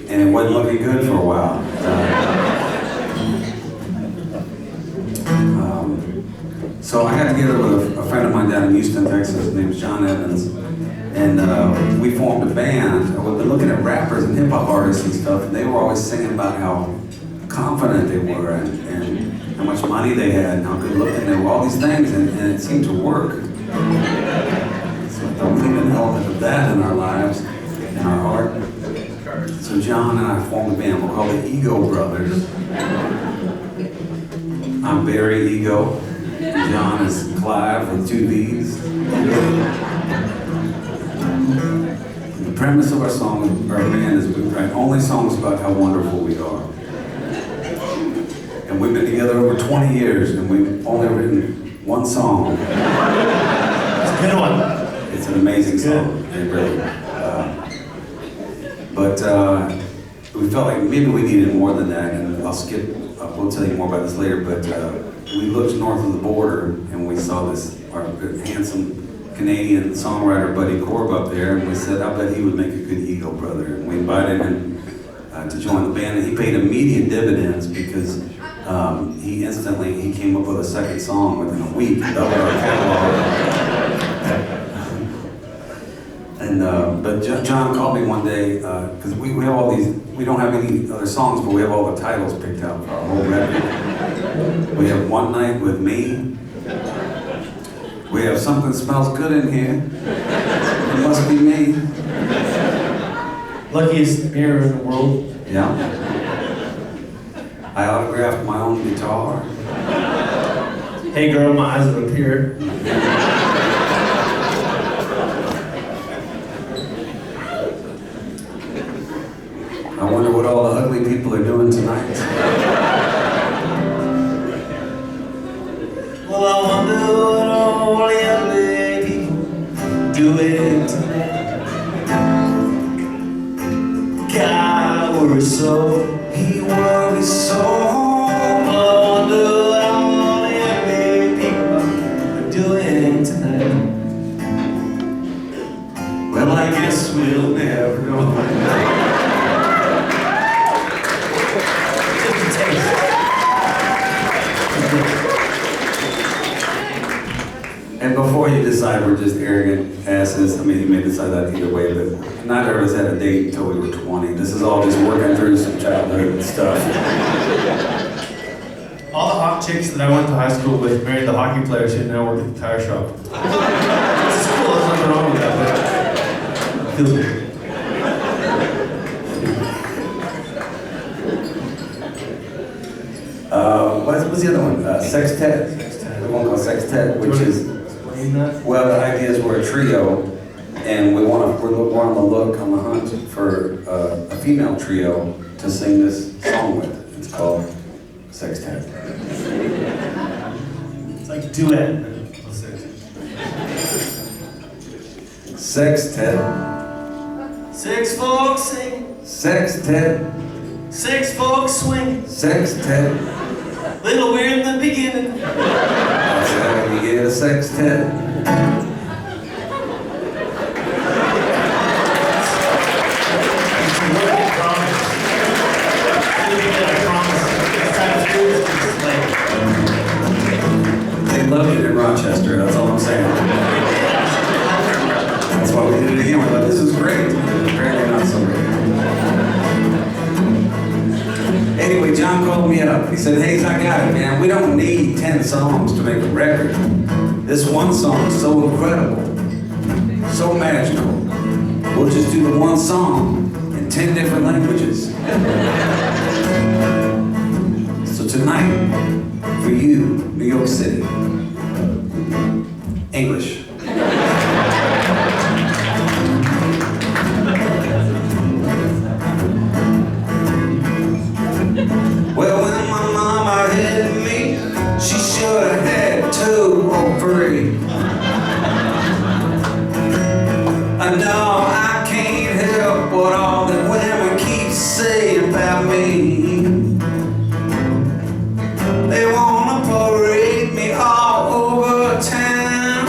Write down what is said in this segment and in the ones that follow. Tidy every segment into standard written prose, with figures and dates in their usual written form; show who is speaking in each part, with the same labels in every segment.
Speaker 1: and it wasn't looking good for a while. So I got together with a friend of mine down in Houston, Texas. His name's John Evans, and we formed a band. We've been looking at rappers and hip hop artists and stuff, and they were always singing about how confident they were and how much money they had and how good looking they were, all these things, and it seemed to work. So we need an element of that in our lives, in our art. So John and I formed a band. We're called the Ego Brothers. I'm Barry Ego. John is Clive with 2 V's. The premise of our band is we write only songs about how wonderful we are. And we've been together over 20 years, and we've only written one song.
Speaker 2: It's a good one.
Speaker 1: It's an amazing song. It really. But we felt like maybe we needed more than that, and we'll tell you more about this later, but we looked north of the border, and we saw our handsome Canadian songwriter buddy Corb up there, and we said, I bet he would make a good Ego brother. And we invited him to join the band, and he paid immediate dividends because he came up with a second song within a week, doubled our catalog. But John called me one day, because we have all these, we don't have any other songs, but we have all the titles picked out for our whole record. We have One Night with Me. We have Something Smells Good in Here. It must be me.
Speaker 2: Luckiest mirror in the world.
Speaker 1: Yeah. I autographed my own guitar.
Speaker 2: Hey girl, my eyes are up here.
Speaker 1: I wonder what all the ugly people are doing tonight.
Speaker 2: Well, I wonder what all the ugly people doing tonight. God worries so, he worries so. Well, I wonder what all the ugly people are doing tonight. Well, I guess we'll never know.
Speaker 1: And before you decide we're just arrogant asses, I mean, you may decide that either way, but neither of us had a date until we were 20. This is all just working through some childhood stuff.
Speaker 2: All the hot chicks that I went to high school with married the hockey players who now work at the tire shop. This is cool, there's nothing wrong with that, but it feels weird.
Speaker 1: What's the other one? Sextet. The one called Sextet, which is, well, the idea is we're a trio, and we're on the hunt for a female trio to sing this song with. It's called Sextet.
Speaker 2: It's like duet.
Speaker 1: Sextet.
Speaker 2: 6 folks sing.
Speaker 1: Sextet.
Speaker 2: 6 folks swing.
Speaker 1: Sextet.
Speaker 2: Little weird in the beginning.
Speaker 1: That's how you get a sextet. They loved it in Rochester, that's all I'm saying. That's why we did it again. We're like, this is great. Apparently not so great. Anyway, John called me up. He said, Hayes, I got it, man. We don't need 10 songs to make a record. This one song is so incredible, so magical. We'll just do the one song in 10 different languages. So tonight, for you, New York City, English. Well, when my mama hit me, she should have had 2 or 3. I know I can't help what all the women keep saying about me. They wanna parade me all over town.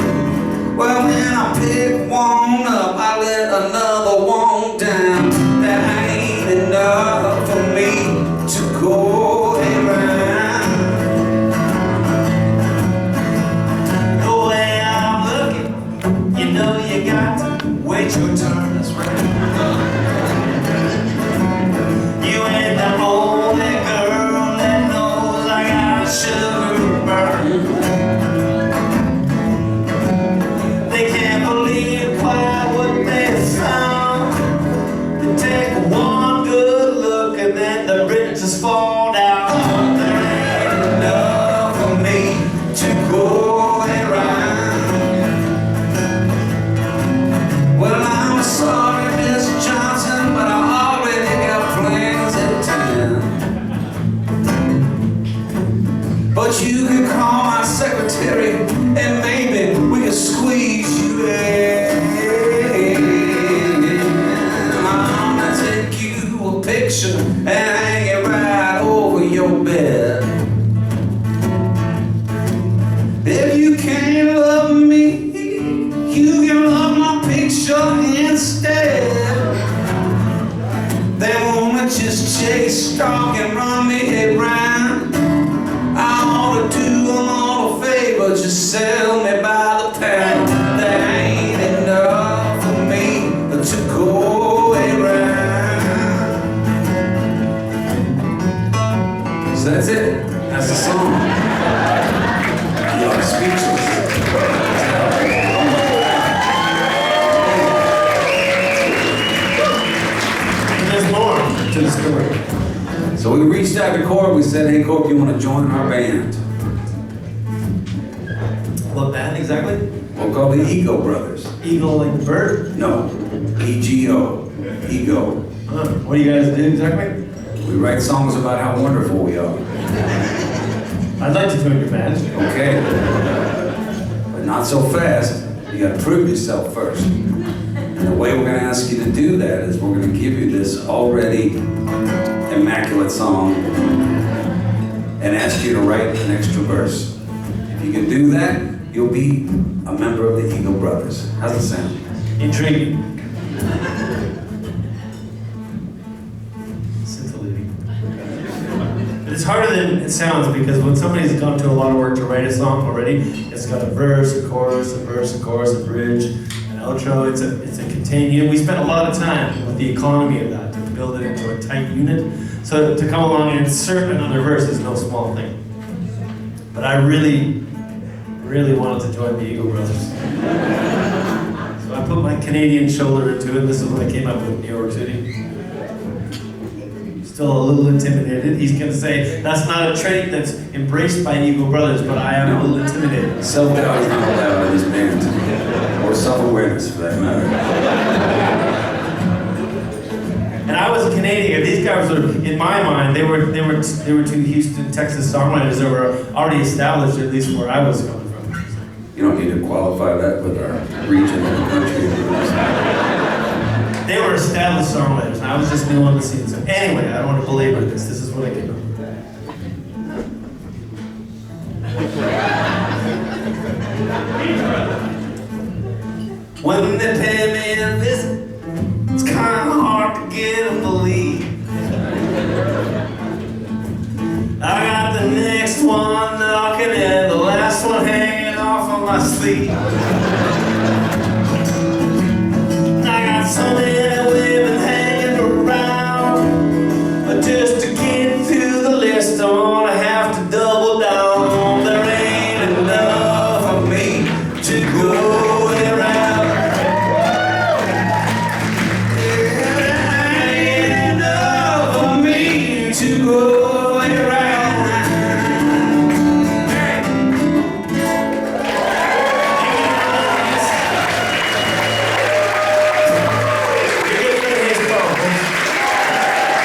Speaker 1: you can call my secretary and maybe we can squeeze you in. I'm gonna take you a picture and hang it right over your bed. If you can't love me, you can love my picture instead. They wanna just chase, stalk, and run me around. I ought to do them all a favor, just sell me by the pound. There ain't enough for me to go around. So that's it. That's the song. You're speechless.
Speaker 2: There's more to the story.
Speaker 1: So we reached out to Corb. We said, "Hey Corb, you want to join our band?"
Speaker 2: What band exactly?
Speaker 1: We'll call the Ego Brothers.
Speaker 2: Eagle like the bird?
Speaker 1: No, EGO, Ego.
Speaker 2: What do you guys do exactly?
Speaker 1: We write songs about how wonderful we are.
Speaker 2: I'd like to join your band.
Speaker 1: Okay, but not so fast. You got to prove yourself first. And the way we're going to ask you to do that is we're going to give you this already immaculate song and ask you to write an extra verse. If you can do that, you'll be a member of the Eagle Brothers. How's it sound?
Speaker 2: Intriguing. Scintillating. But it's harder than it sounds because when somebody's gone to a lot of work to write a song already, it's got a verse, a chorus, a verse, a chorus, a bridge, an outro. It's a contained unit. We spent a lot of time with the economy of that to build it into a tight unit. So to come along and insert another verse is no small thing. But I really wanted to join the Eagle Brothers. So I put my Canadian shoulder into it. This is what I came up with in New York City. Still a little intimidated. He's going to say, that's not a trait that's embraced by Eagle Brothers, but I am a little intimidated.
Speaker 1: Self-doubt is not allowed in this band, or self-awareness for that matter.
Speaker 2: And I was a Canadian. These guys were, in my mind, they were two Houston, Texas songwriters that were already established, at least where I was coming from.
Speaker 1: You don't need to qualify that with our region and country.
Speaker 2: They were established songwriters, and I was just new on the scene. So anyway, I don't want to belabor this. This is what I came up with. When they pay me a visit, it's kind of hard to get them to leave. I got the next one knocking and the last one hanging off of my sleeve. I got so many